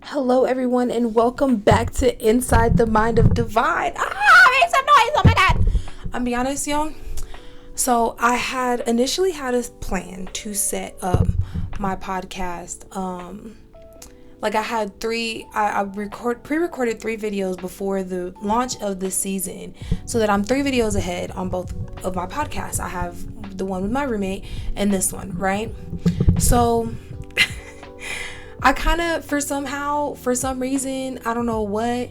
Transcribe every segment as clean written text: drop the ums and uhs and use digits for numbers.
Hello, everyone, and welcome back to Inside the Mind of Divine. Make some noise! Oh my God! I'm be honest, y'all. So I had initially had a plan to set up my podcast. I had pre-recorded 3 videos before the launch of the season, so that I'm 3 videos ahead on both of my podcasts. I have the one with my roommate and this one, right? So I kind of, for some reason, I don't know what,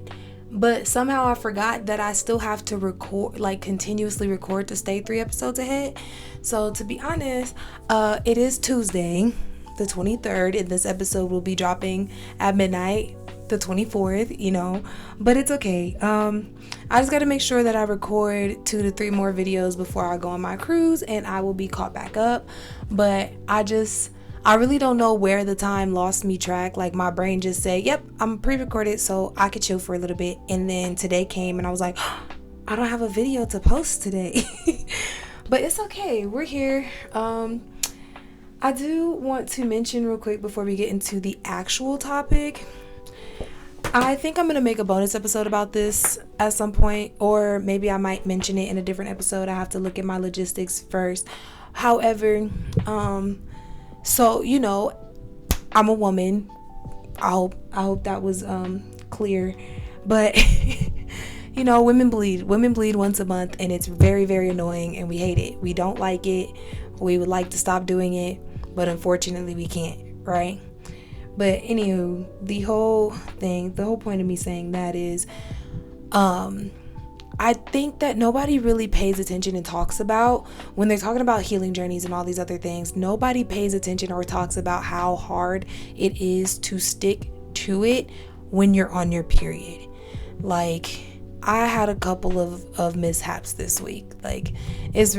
but somehow I forgot that I still have to record, continuously record to stay 3 episodes ahead. So to be honest, it is Tuesday, the 23rd, and this episode will be dropping at midnight, the 24th, but it's okay. I just got to make sure that I record 2 to 3 more videos before I go on my cruise, and I will be caught back up. But I really don't know where the time lost me track. Like, my brain just said, yep, I'm pre-recorded so I could chill for a little bit. And then today came and I was like, I don't have a video to post today. But it's okay. We're here. I do want to mention real quick before we get into the actual topic. I think I'm going to make a bonus episode about this at some point, or maybe I might mention it in a different episode. I have to look at my logistics first. However, so, I'm a woman. I hope that was clear. But, women bleed. Women bleed once a month, and it's very, very annoying, and we hate it. We don't like it. We would like to stop doing it, but unfortunately we can't, right? But anywho, the whole point of me saying that is, I think that nobody really pays attention and talks about, when they're talking about healing journeys and all these other things, nobody pays attention or talks about how hard it is to stick to it when you're on your period. Like, I had a couple of mishaps this week. Like, it's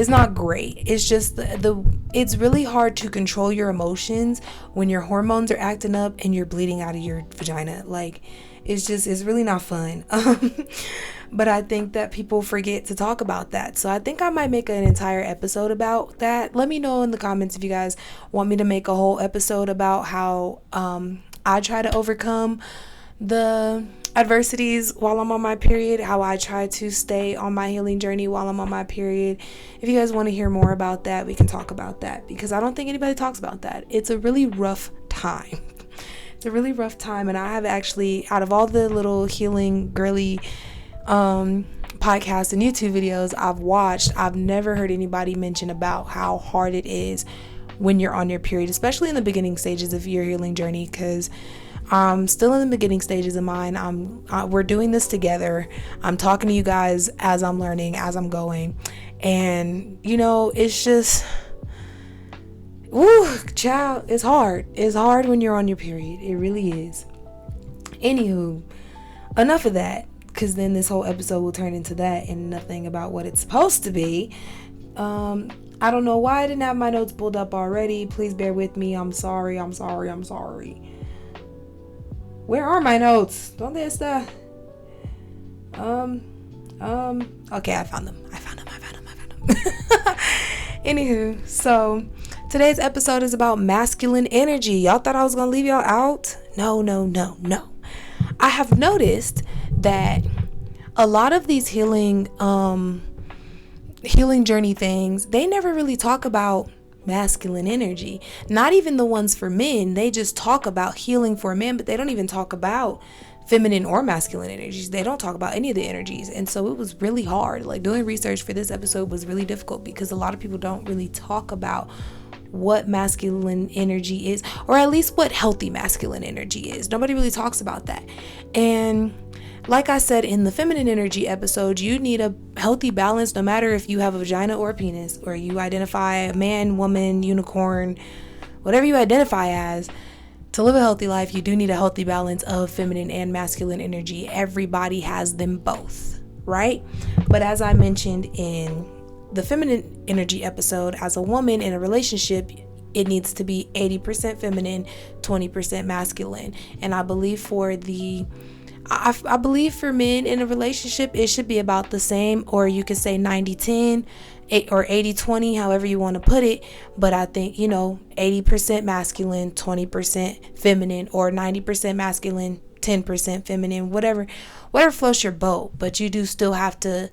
not great. It's just it's really hard to control your emotions when your hormones are acting up and you're bleeding out of your vagina. Like, it's really not fun. But I think that people forget to talk about that. So I think I might make an entire episode about that. Let me know in the comments if you guys want me to make a whole episode about how I try to overcome the adversities while I'm on my period, how I try to stay on my healing journey while I'm on my period. If you guys want to hear more about that, we can talk about that, because I don't think anybody talks about that. It's a really rough time. It's a really rough time, and I have actually, out of all the little healing girly podcasts and YouTube videos I've watched, I've never heard anybody mention about how hard it is when you're on your period, especially in the beginning stages of your healing journey, because I'm still in the beginning stages of mine. We're doing this together. I'm talking to you guys as I'm learning, as I'm going, and it's just, woo, child, it's hard. It's hard when you're on your period. It really is. Anywho, enough of that, because then this whole episode will turn into that and nothing about what it's supposed to be. I don't know why I didn't have my notes pulled up already. Please bear with me. I'm sorry. Where are my notes? ¿Dónde está? Okay, I found them. Anywho, so today's episode is about masculine energy. Y'all thought I was gonna leave y'all out? No. I have noticed that a lot of these healing journey things, they never really talk about masculine energy. Not even the ones for men. They just talk about healing for men, but they don't even talk about feminine or masculine energies. They don't talk about any of the energies. And so it was really hard. Like, doing research for this episode was really difficult, because a lot of people don't really talk about what masculine energy is, or at least what healthy masculine energy is. Nobody really talks about that. And like I said in the feminine energy episode, you need a healthy balance, no matter if you have a vagina or a penis, or you identify a man, woman, unicorn, whatever you identify as. To live a healthy life, you do need a healthy balance of feminine and masculine energy. Everybody has them both, right? But as I mentioned in the feminine energy episode, as a woman in a relationship, it needs to be 80% feminine, 20% masculine. And I believe for men in a relationship, it should be about the same, or you could say 90-10. or 80-20, however you want to put it. But I think, 80% masculine, 20% feminine, or 90% masculine, 10% feminine, whatever floats your boat. But you do still have to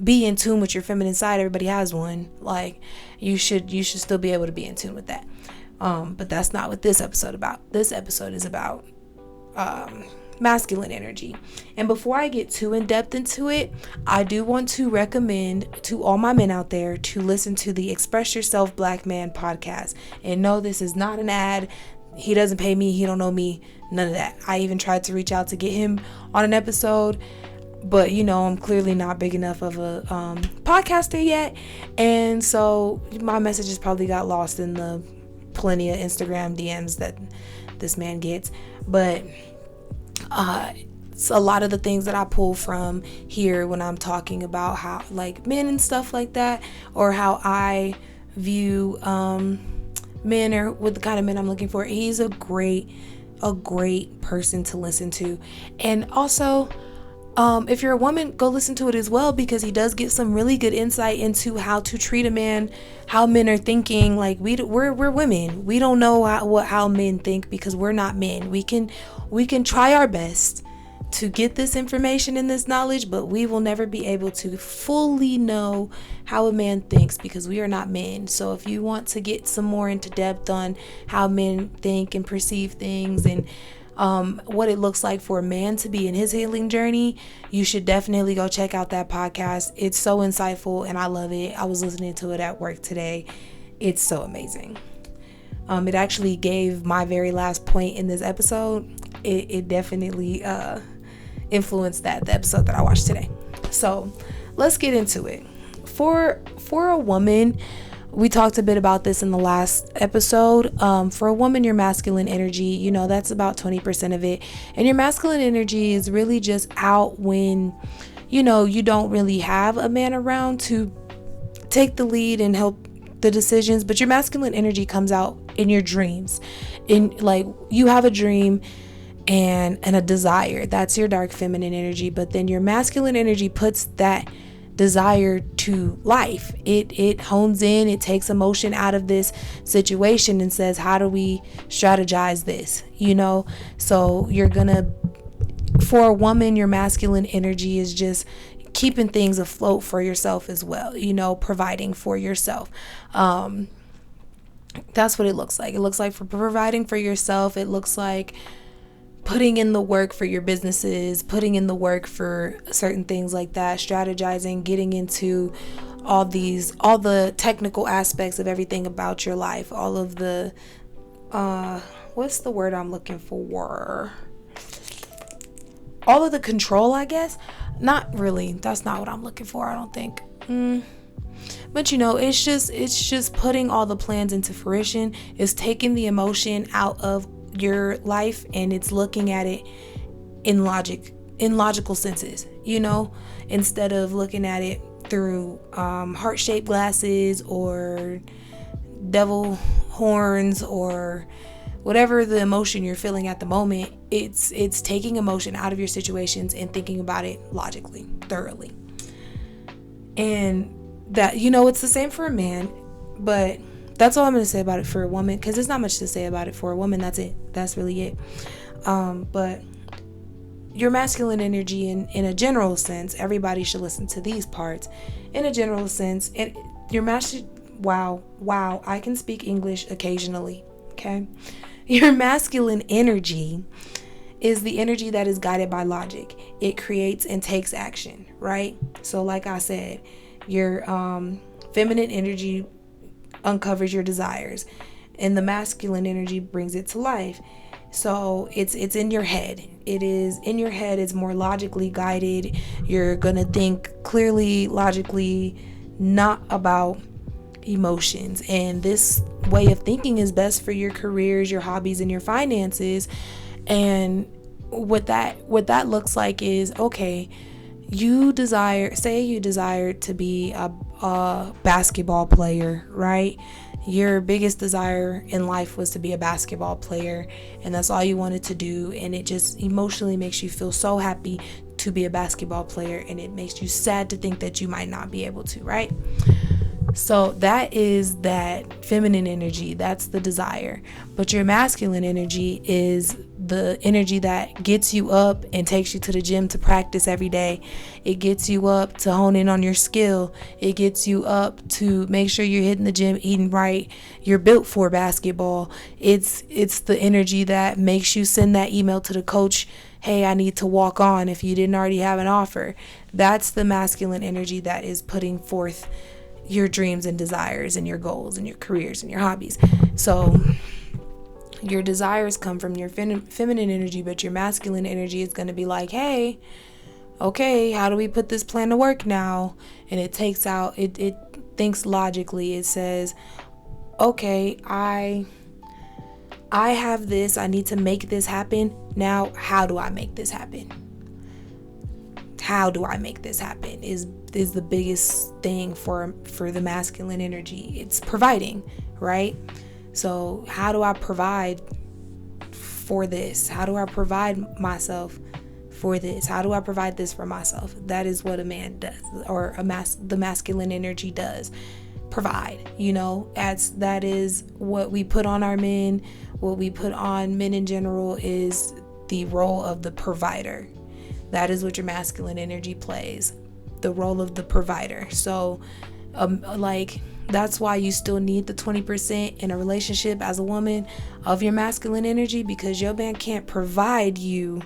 be in tune with your feminine side. Everybody has one. Like, you should still be able to be in tune with that. But that's not what this episode about. This episode is about masculine energy. And before I get too in depth into it, I do want to recommend to all my men out there to listen to the Express Yourself Black Man podcast. And no, this is not an ad. He doesn't pay me. He don't know me. None of that. I even tried to reach out to get him on an episode, but I'm clearly not big enough of a podcaster yet. And so my messages probably got lost in the plenty of Instagram DMs that this man gets. But it's a lot of the things that I pull from here when I'm talking about how, like, men and stuff like that, or how I view men, or what the kind of men I'm looking for. He's a great person to listen to. And also, if you're a woman, go listen to it as well, because he does give some really good insight into how to treat a man, how men are thinking. Like, we're women. We don't know how men think, because we're not men. We can try our best to get this information and this knowledge, but we will never be able to fully know how a man thinks, because we are not men. So if you want to get some more into depth on how men think and perceive things, and what it looks like for a man to be in his healing journey, you should definitely go check out that podcast. It's so insightful and I love it. I was listening to it at work today. It's so amazing. It actually gave my very last point in this episode. It definitely influenced the episode that I watched today. So let's get into it. For a woman, we talked a bit about this in the last episode. For a woman, your masculine energy, that's about 20% of it. And your masculine energy is really just out when, you don't really have a man around to take the lead and help the decisions. But your masculine energy comes out in your dreams. In, like, you have a dream and a desire. That's your dark feminine energy. But then your masculine energy puts that desire to life. It hones in, it takes emotion out of this situation and says, how do we strategize this? So you're gonna, for a woman, your masculine energy is just keeping things afloat for yourself as well, providing for yourself. That's what it looks like. It looks like for providing for yourself. It looks like putting in the work for your businesses, putting in the work for certain things like that, strategizing, getting into all the technical aspects of everything about your life, all of the, what's the word I'm looking for? All of the control, I guess. Not really. That's not what I'm looking for, I don't think. But it's just putting all the plans into fruition. It's taking the emotion out of your life, and it's looking at it in logical senses, instead of looking at it through heart-shaped glasses or devil horns or whatever the emotion you're feeling at the moment. It's taking emotion out of your situations and thinking about it logically, thoroughly. And that, it's the same for a man, but that's all I'm going to say about it for a woman, because there's not much to say about it for a woman. That's it. That's really it. But your masculine energy in a general sense, everybody should listen to these parts. In a general sense, and your wow, I can speak English occasionally, okay? Your masculine energy is the energy that is guided by logic. It creates and takes action, right? So like I said, your feminine energy uncovers your desires, and the masculine energy brings it to life. So it's in your head. It is in your head. It's more logically guided. You're gonna think clearly, logically, not about emotions. And this way of thinking is best for your careers, your hobbies, and your finances. And what that looks like is, okay, you desire to be a basketball player, right? Your biggest desire in life was to be a basketball player, and that's all you wanted to do, and it just emotionally makes you feel so happy to be a basketball player, and it makes you sad to think that you might not be able to, right? So that is that feminine energy. That's the desire. But your masculine energy is the energy that gets you up and takes you to the gym to practice every day. It gets you up to hone in on your skill. It gets you up to make sure you're hitting the gym, eating right. You're built for basketball. It's the energy that makes you send that email to the coach, hey, I need to walk on, if you didn't already have an offer. That's the masculine energy that is putting forth your dreams and desires and your goals and your careers and your hobbies. So your desires come from your feminine energy, but your masculine energy is going to be like, hey, okay, how do we put this plan to work now? And it thinks logically. It says, okay, I have this, I need to make this happen. Now, how do I make this happen? How do I make this happen is the biggest thing for the masculine energy. It's providing, right? So how do I provide for this? How do I provide myself for this? How do I provide this for myself? That is what a man does, or the masculine energy does. Provide, that is what we put on our men. What we put on men in general is the role of the provider. That is what your masculine energy plays, the role of the provider. So that's why you still need the 20% in a relationship as a woman of your masculine energy, because your man can't provide you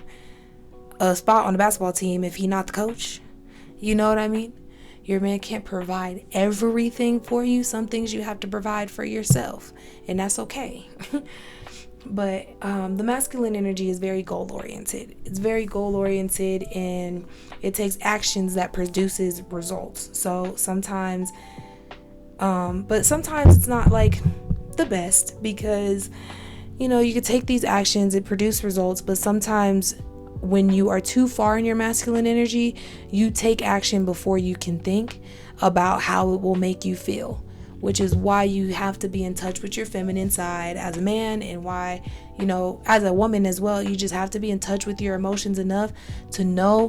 a spot on the basketball team if he's not the coach. You know what I mean? Your man can't provide everything for you. Some things you have to provide for yourself, and that's okay. But the masculine energy is very goal-oriented. It's very goal-oriented, and it takes actions that produces results. So sometimes, but sometimes it's not like the best, because, you could take these actions and produce results, but sometimes when you are too far in your masculine energy, you take action before you can think about how it will make you feel, which is why you have to be in touch with your feminine side as a man, and why, as a woman as well, you just have to be in touch with your emotions enough to know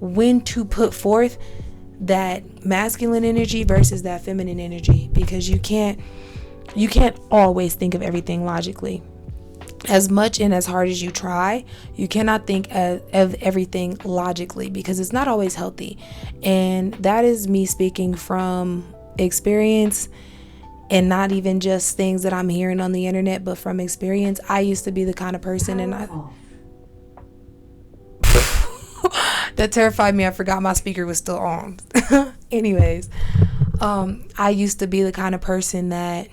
when to put forth that masculine energy versus that feminine energy, because you can't always think of everything logically. As much and as hard as you try, you cannot think of everything logically, because it's not always healthy. And that is me speaking from experience, and not even just things that I'm hearing on the internet, but from experience. I used to be the kind of person, and that terrified me. I forgot my speaker was still on. Anyways, I used to be the kind of person that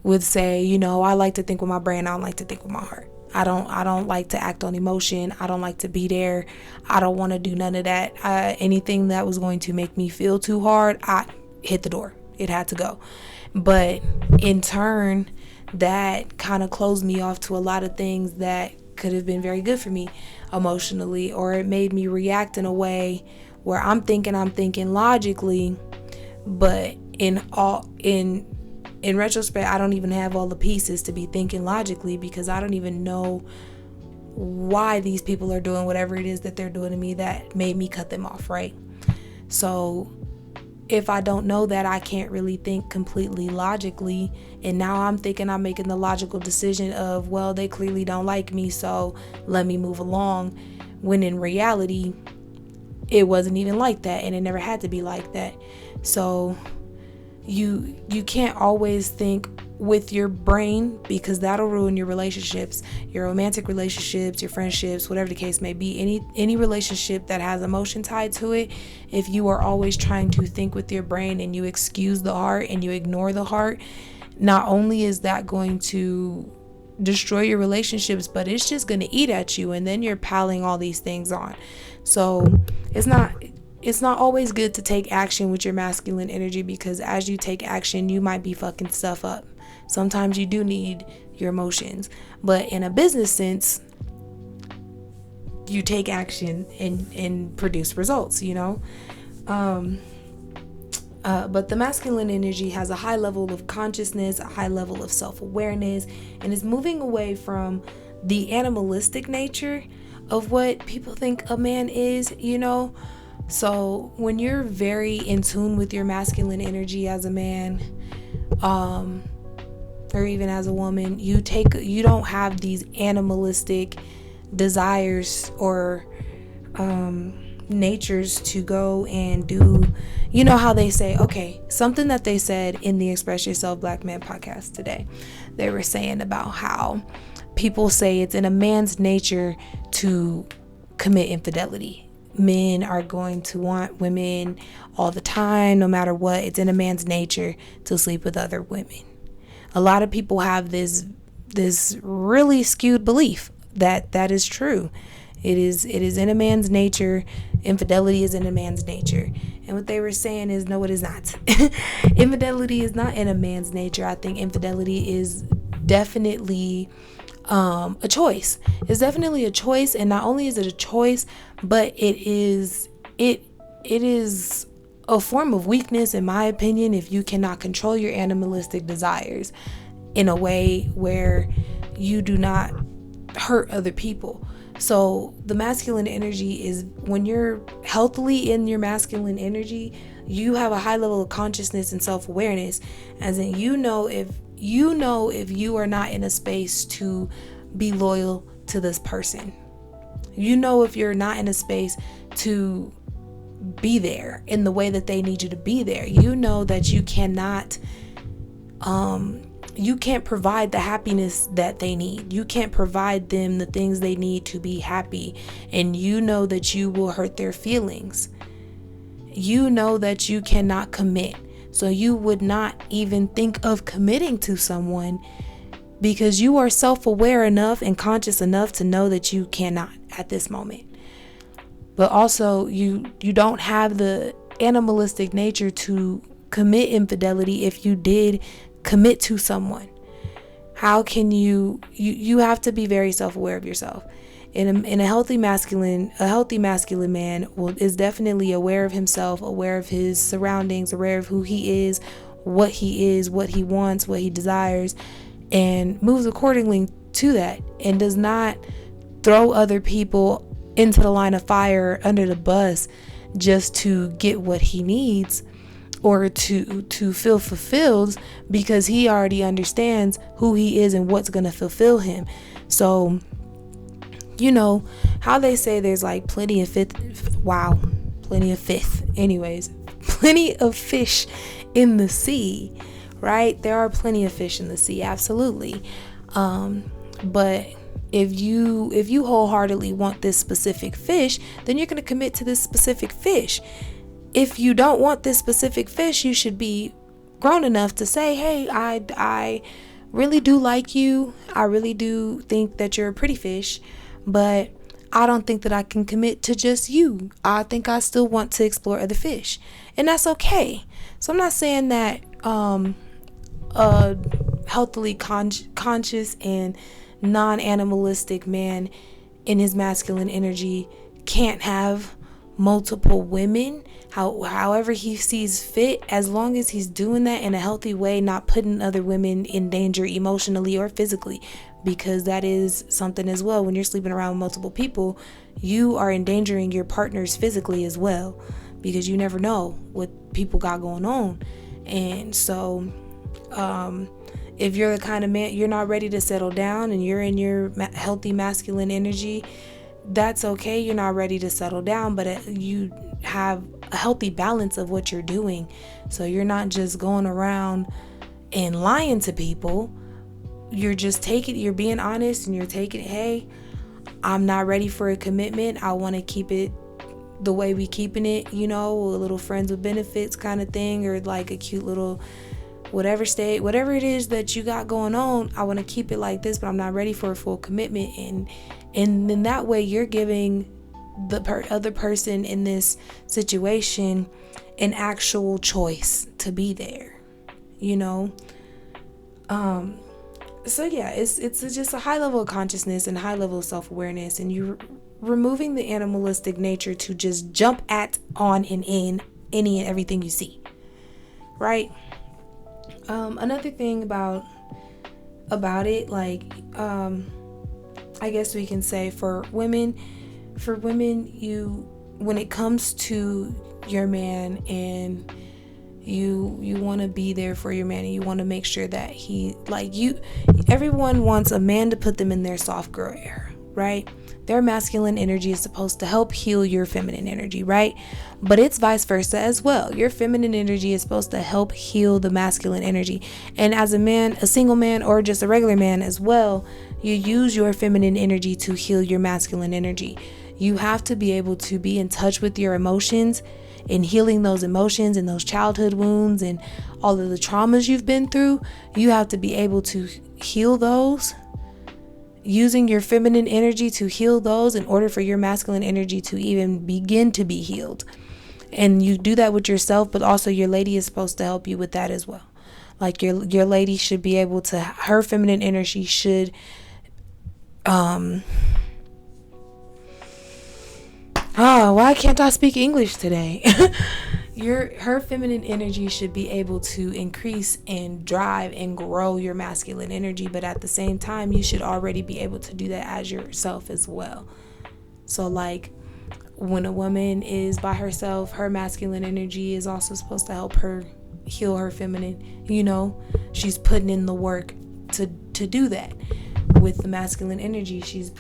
would say, I like to think with my brain, I don't like to think with my heart. I don't like to act on emotion. I don't like to be there. I don't want to do none of that. Anything that was going to make me feel too hard, I hit the door. It had to go. But in turn, that kind of closed me off to a lot of things that could have been very good for me emotionally, or it made me react in a way where I'm thinking logically, but in retrospect, I don't even have all the pieces to be thinking logically, because I don't even know why these people are doing whatever it is that they're doing to me that made me cut them off, right? So if I don't know that, I can't really think completely logically. And now I'm thinking I'm making the logical decision of, well, they clearly don't like me, so let me move along. When in reality, it wasn't even like that, and it never had to be like that. So you can't always think with your brain, because that'll ruin your relationships, your romantic relationships, your friendships, whatever the case may be. Any relationship that has emotion tied to it, if you are always trying to think with your brain and you excuse the heart and you ignore the heart, not only is that going to destroy your relationships, but it's just going to eat at you, and then you're piling all these things on. So it's not always good to take action with your masculine energy, because as you take action, you might be fucking stuff up. Sometimes you do need your emotions. But in a business sense, you take action and produce results, But the masculine energy has a high level of consciousness, a high level of self-awareness, and is moving away from the animalistic nature of what people think a man is, So when you're very in tune with your masculine energy as a man, or even as a woman, you don't have these animalistic desires or natures to go and do, you know how they say, okay, something that they said in the Express Yourself Black Man podcast today, they were saying about how people say it's in a man's nature to commit infidelity. Men are going to want women all the time, no matter what. It's in a man's nature to sleep with other women. A lot of people have this really skewed belief that is true. It is in a man's nature. Infidelity is in a man's nature. And what they were saying is, no, it is not. Infidelity is not in a man's nature. I think infidelity is definitely a choice. It's definitely a choice, and not only is it a choice, but it is a form of weakness, in my opinion, if you cannot control your animalistic desires in a way where you do not hurt other people. So the masculine energy is, when you're healthily in your masculine energy, you have a high level of consciousness and self-awareness, as in you know if you are not in a space to be loyal to this person. You know if you're not in a space to be there in the way that they need you to be there. You know that you cannot you can't provide the happiness that they need. You can't provide them the things they need to be happy, and you know that you will hurt their feelings. You know that you cannot commit. So you would not even think of committing to someone because you are self-aware enough and conscious enough to know that you cannot at this moment. But also you don't have the animalistic nature to commit infidelity if you did commit to someone. How can you have to be very self-aware of yourself. In a healthy masculine man is definitely aware of himself, aware of his surroundings, aware of who he is, what he wants, what he desires, and moves accordingly to that, and does not throw other people into the line of fire, under the bus, just to get what he needs or to feel fulfilled, because he already understands who he is and what's going to fulfill him. So, you know how they say there's like plenty of fish in the sea, right? There are plenty of fish in the sea, absolutely. But if you wholeheartedly want this specific fish, then you're going to commit to this specific fish. If you don't want this specific fish, you should be grown enough to say, hey, I really do like you. I really do think that you're a pretty fish, but I don't think that I can commit to just you. I think I still want to explore other fish, and that's okay. So I'm not saying that a healthily conscious and non-animalistic man in his masculine energy can't have multiple women however he sees fit, as long as he's doing that in a healthy way, not putting other women in danger emotionally or physically, because that is something as well. When you're sleeping around with multiple people, you are endangering your partners physically as well, because you never know what people got going on. And so if you're the kind of man, you're not ready to settle down and you're in your healthy masculine energy, that's okay. You're not ready to settle down, but you have a healthy balance of what you're doing. So you're not just going around and lying to people. You're being honest, and you're taking, hey, I'm not ready for a commitment. I want to keep it the way we keeping it, a little friends with benefits kind of thing, or like a cute little whatever it is that you got going on. I want to keep it like this, but I'm not ready for a full commitment. And in that way, you're giving the other person in this situation an actual choice to be there, So yeah, it's just a high level of consciousness and high level of self-awareness, and you're removing the animalistic nature to just jump on and in any and everything you see, right? Another thing about it, like, I guess we can say for women, you when it comes to your man and you want to be there for your man and you want to make sure that everyone wants a man to put them in their soft girl era, right? Their masculine energy is supposed to help heal your feminine energy, right? But it's vice versa as well. Your feminine energy is supposed to help heal the masculine energy. And as a man, a single man, or just a regular man as well, you use your feminine energy to heal your masculine energy. You have to be able to be in touch with your emotions and healing those emotions and those childhood wounds and all of the traumas you've been through. You have to be able to heal those, using your feminine energy to heal those in order for your masculine energy to even begin to be healed. And you do that with yourself, but also your lady is supposed to help you with that as well. Like your lady should be able to, her feminine energy should why can't I speak English today? Her feminine energy should be able to increase and drive and grow your masculine energy, but at the same time, you should already be able to do that as yourself as well. So like when a woman is by herself, her masculine energy is also supposed to help her heal her feminine. She's putting in the work to do that. With the masculine energy, she's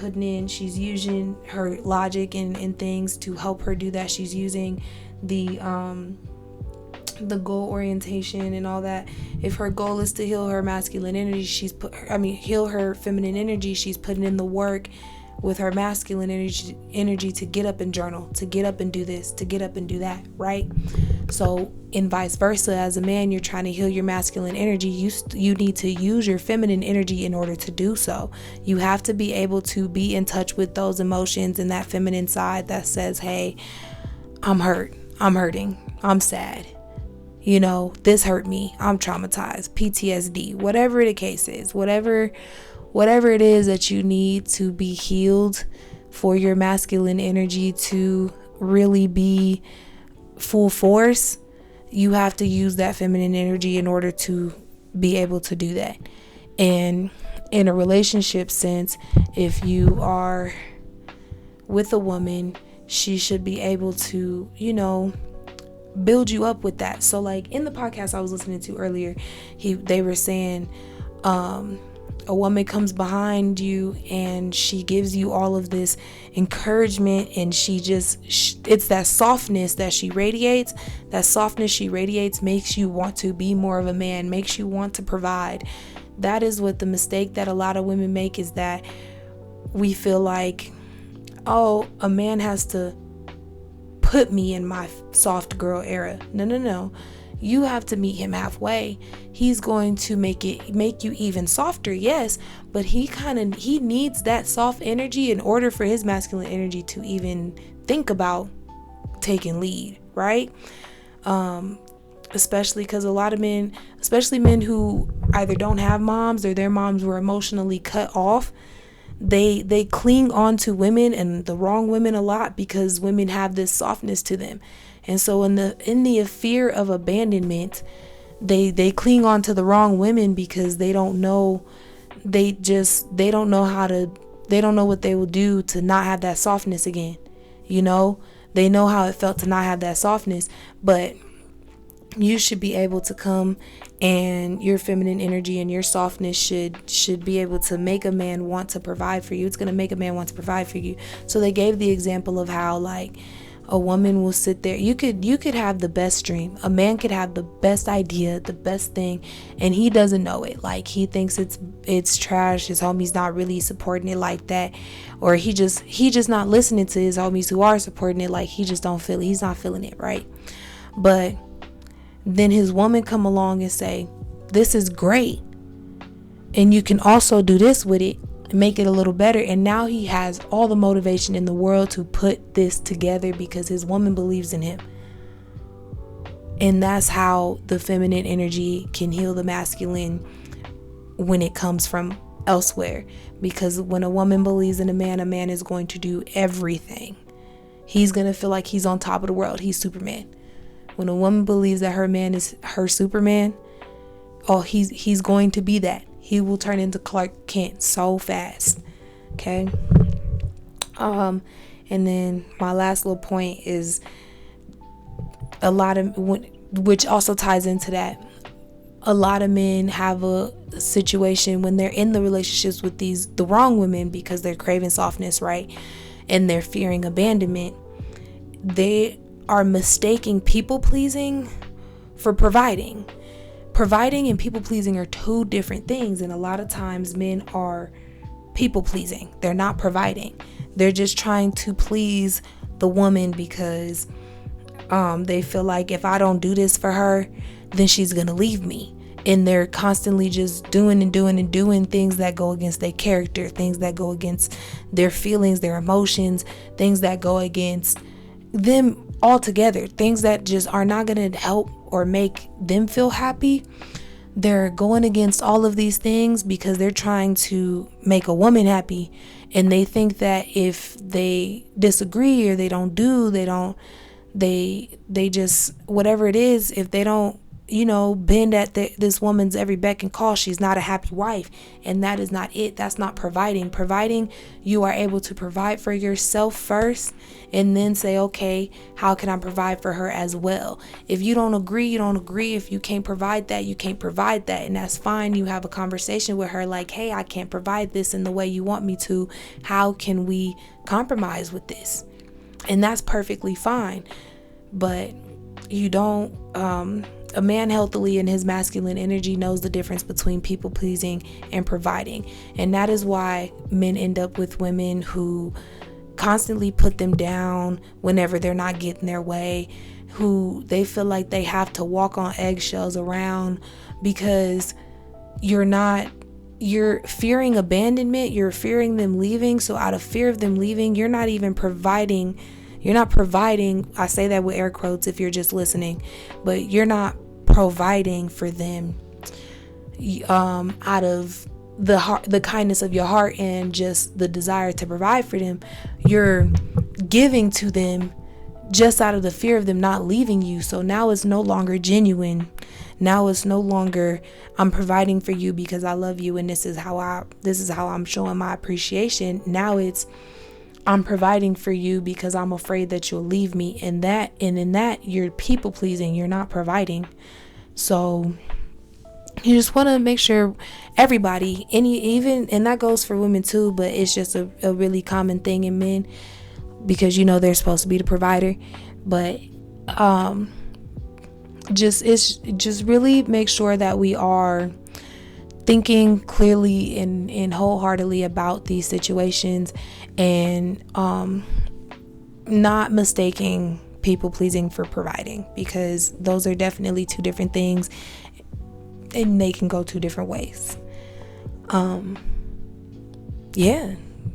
using her logic and things to help her do that. She's using the goal orientation and all that. If her goal is to heal her masculine energy, heal her feminine energy, she's putting in the work with her masculine energy to get up and journal, to get up and do this, to get up and do that, right? So in vice versa, as a man, you're trying to heal your masculine energy, you need to use your feminine energy in order to do so. You have to be able to be in touch with those emotions and that feminine side that says, hey, I'm hurt, I'm hurting, I'm sad, this hurt me, I'm traumatized, PTSD, whatever the case is, whatever it is that you need to be healed for your masculine energy to really be full force, you have to use that feminine energy in order to be able to do that. And in a relationship sense, if you are with a woman, she should be able to, build you up with that. So like in the podcast I was listening to earlier, they were saying, a woman comes behind you and she gives you all of this encouragement, and it's that softness that she radiates. That softness she radiates makes you want to be more of a man, makes you want to provide. That is what the mistake that a lot of women make, is that we feel like, oh, a man has to put me in my soft girl era. No. You have to meet him halfway. He's going to make you even softer, yes, but he needs that soft energy in order for his masculine energy to even think about taking lead, right? Especially because a lot of men, especially men who either don't have moms or their moms were emotionally cut off, they cling on to women, and the wrong women, a lot, because women have this softness to them. And so in the fear of abandonment, they cling on to the wrong women because they don't know what they will do to not have that softness again. They know how it felt to not have that softness, but you should be able to come, and your feminine energy and your softness should be able to make a man want to provide for you. It's going to make a man want to provide for you. So they gave the example of how like a woman will sit there. You could have the best dream. A man could have the best idea, the best thing, and he doesn't know it. Like he thinks it's trash. His homies not really supporting it like that, or he just not listening to his homies who are supporting it. Like he just don't feel it. He's not feeling it, right? But then his woman come along and say, "This is great, and you can also do this with it." Make it a little better, and now he has all the motivation in the world to put this together because his woman believes in him. And that's how the feminine energy can heal the masculine when it comes from elsewhere, because when a woman believes in a man is going to do everything. He's going to feel like he's on top of the world. He's Superman. When a woman believes that her man is her Superman, he's going to be that. He will turn into Clark Kent so fast. Okay. And then my last little point is which also ties into that. A lot of men have a situation when they're in the relationships with the wrong women because they're craving softness, right? And they're fearing abandonment. They are mistaking people pleasing for providing. Providing and people pleasing are two different things. And a lot of times men are people pleasing. They're not providing. They're just trying to please the woman because they feel like if I don't do this for her, then she's going to leave me. And they're constantly just doing things that go against their character, things that go against their feelings, their emotions, things that go against them altogether, things that just are not going to help or make them feel happy. They're going against all of these things because they're trying to make a woman happy. And they think that if they disagree or they just, whatever it is, if they don't, bend at this woman's every beck and call, she's not a happy wife. And that is not it. That's not providing. Providing, you are able to provide for yourself first and then say, okay, how can I provide for her as well? If you don't agree, you don't agree. If you can't provide that, you can't provide that. And that's fine. You have a conversation with her like, hey, I can't provide this in the way you want me to. How can we compromise with this? And that's perfectly fine. But you don't, a man healthily in his masculine energy knows the difference between people pleasing and providing. And that is why men end up with women who constantly put them down whenever they're not getting their way, who they feel like they have to walk on eggshells around because you're fearing abandonment, you're fearing them leaving. So out of fear of them leaving, you're not even providing. You're not providing. I say that with air quotes if you're just listening, but you're not providing for them out of the kindness of your heart and just the desire to provide for them. You're giving to them just out of the fear of them not leaving you. So now it's no longer genuine. Now it's no longer I'm providing for you because I love you and this is how I'm showing my appreciation. Now it's I'm providing for you because I'm afraid that you'll leave me. And in that you're people pleasing, you're not providing. So you just want to make sure everybody, and that goes for women too, but it's just a really common thing in men because they're supposed to be the provider. But just really make sure that we are thinking clearly and wholeheartedly about these situations and not mistaking people pleasing for providing, because those are definitely two different things and they can go two different ways.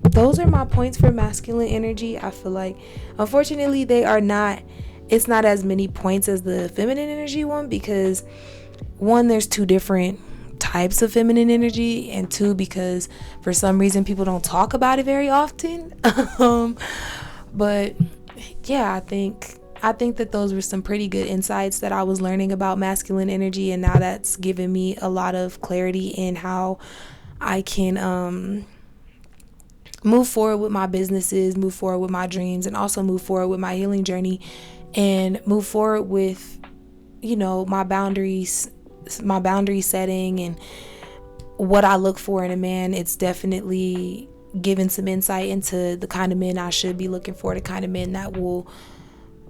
Those are my points for masculine energy. I feel like unfortunately it's not as many points as the feminine energy one, because one, there's two different types of feminine energy, and two, because for some reason people don't talk about it very often. But yeah, I think that those were some pretty good insights that I was learning about masculine energy, and now that's given me a lot of clarity in how I can move forward with my businesses, move forward with my dreams, and also move forward with my healing journey, and move forward with my boundary setting and what I look for in a man. It's definitely given some insight into the kind of men I should be looking for, the kind of men that will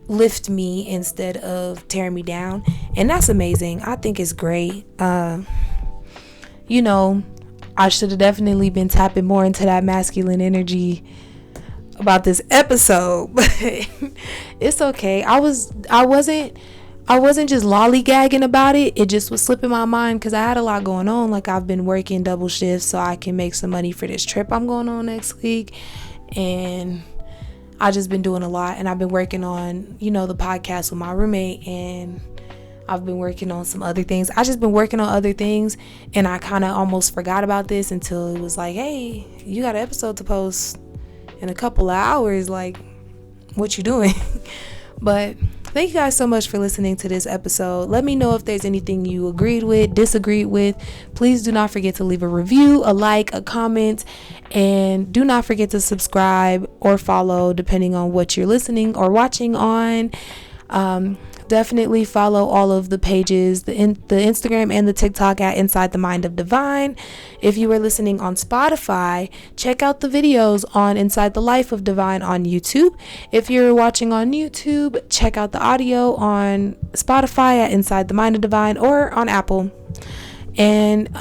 lift me instead of tearing me down. And that's amazing. I think it's great. I should have definitely been tapping more into that masculine energy about this episode, but it's okay. I wasn't just lollygagging about it. It just was slipping my mind because I had a lot going on. Like, I've been working double shifts so I can make some money for this trip I'm going on next week. And I just been doing a lot. And I've been working on, the podcast with my roommate. And I've been working on some other things. I just been working on other things. And I kind of almost forgot about this until it was like, hey, you got an episode to post in a couple of hours. Like, what you doing? But thank you guys so much for listening to this episode. Let me know if there's anything you agreed with, disagreed with. Please do not forget to leave a review, a like, a comment, And do not forget to subscribe or follow depending on what you're listening or watching on. Definitely follow all of the pages, the Instagram and the TikTok at Inside the Mind of Divine. If you are listening on Spotify, check out the videos on Inside the Life of Divine on YouTube. If you're watching on YouTube, check out the audio on Spotify at Inside the Mind of Divine or on Apple. And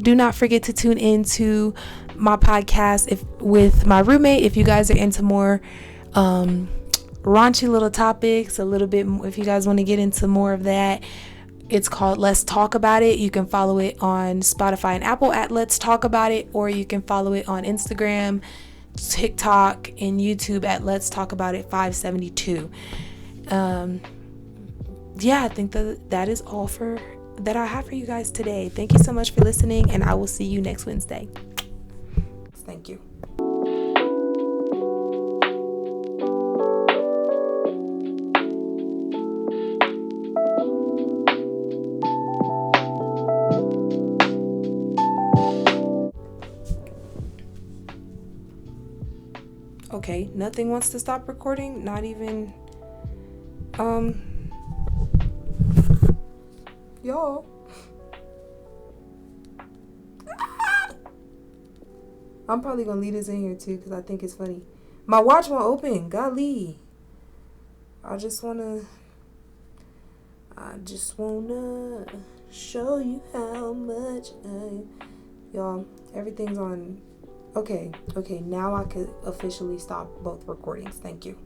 do not forget to tune into my podcast with my roommate if you guys are into more raunchy little topics, a little bit. If you guys want to get into more of that, it's called Let's Talk About It. You can follow it on Spotify and Apple at Let's Talk About It, or you can follow it on Instagram, TikTok, and YouTube at Let's Talk About It 572. I think that is all that I have for you guys today. Thank you so much for listening, and I will see you next Wednesday. Thank you. Okay, nothing wants to stop recording, not even y'all. I'm probably gonna leave this in here too because I think it's funny. My watch won't open. Golly. I just wanna show you how much y'all, everything's on. Okay, now I could officially stop both recordings. Thank you.